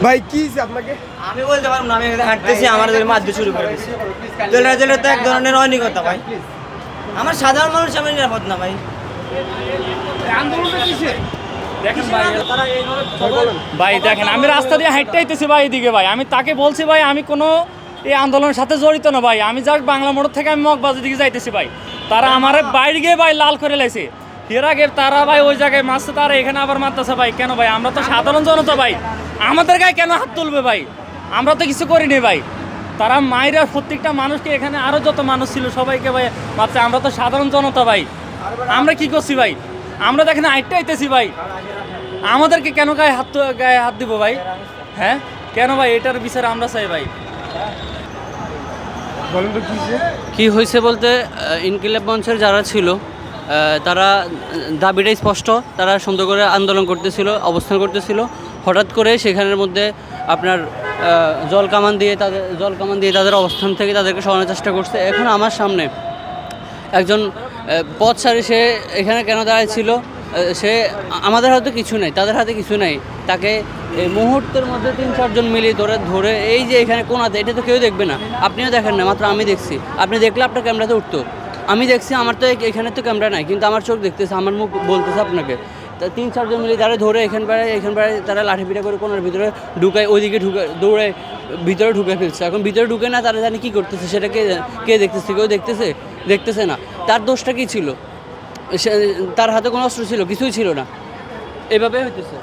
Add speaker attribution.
Speaker 1: ভাই কি আপনাকে
Speaker 2: আমি বলতে পারবো না, আমি এখানে হাঁটতেছি, আমার মারতে শুরু করে দিচ্ছে। তেলে তো এক ধরনের অনিকতা ভাই, আমার সাধারণ মানুষ আমি নিরাপদ না ভাই।
Speaker 3: ভাই দেখেন, আমি রাস্তা দিয়ে হাঁটতে আইতেছি ভাই এদিকে ভাই, আমি তাকে বলছি ভাই আমি কোনো এই আন্দোলনের সাথে জড়িত না ভাই, আমি জাস্ট বাংলা মোড় থেকে আমি মগবাজার দিকে যাইতেছি ভাই। তারা আমার বাইরে গিয়ে ভাই লাল করে লাইছে, এর আগে তারা ভাই ওই জায়গায় মারছে, তারা এখানে আবার মারতেছে ভাই। কেন ভাই? আমরা তো সাধারণ জনতা ভাই, আমাদের গায়ে কেন হাত তুলবে ভাই? আমরা তো কিছু করিনি ভাই। তারা মায়েরা প্রত্যেকটা মানুষকে, এখানে আরও যত মানুষ ছিল সবাইকে ভাই মারছে। আমরা তো সাধারণ জনতা ভাই, আমরা কি করছি ভাই? আমরা দেখেন হাইটটা আইতেছি ভাই, আমাদেরকে কেন গায়ে হাত দিব ভাই? হ্যাঁ কেন ভাই? এটার বিচার আমরা চাই ভাই।
Speaker 1: বলেন তো
Speaker 4: কি হয়েছে বলতে, ইনকিলাব মঞ্চের যারা ছিল তারা দাবিটাই স্পষ্ট, তারা সুন্দর করে আন্দোলন করতেছিল, অবস্থান করতেছিল। হঠাৎ করে সেখানের মধ্যে আপনার জল কামান দিয়ে তাদের অবস্থান থেকে তাদেরকে সরানোর চেষ্টা করছে। এখন আমার সামনে একজন পথচারী, সে এখানে কেন দাঁড়াইছিল? সে আমাদের হাতে কিছু নেই, তাদের হাতে কিছু নেই। তাকে এই মুহূর্তের মধ্যে 3-4 জন মিলিয়ে ধরে এই যে এখানে কোনাতে, এটা তো কেউ দেখবে না, আপনিও দেখেন না, মাত্র আমি দেখছি। আপনি দেখলে আপনার ক্যামেরাতে উঠতো, আমি দেখছি, আমার তো এখানে তো ক্যামেরা নাই, কিন্তু আমার চোখ দেখতেছে, আমার মুখ বলতেছে আপনাকে। তা 3-4 জন মিলিয়ে তারা ধরে এখান পাড়ায় তারা লাঠিপিটা করে কোনার ভিতরে ঢুকায়, ওইদিকে দৌড়ে ভিতরে ঢুকে ফেলছে। এখন ভিতরে ঢুকে না, তারা জানে কী করতেছে, সেটা কে দেখতেছে? কেউ দেখতেছে না। তার দোষটা কী ছিল? তার হাতে কোনো অস্ত্র ছিল? কিছুই ছিল না, এভাবে হইতেছে।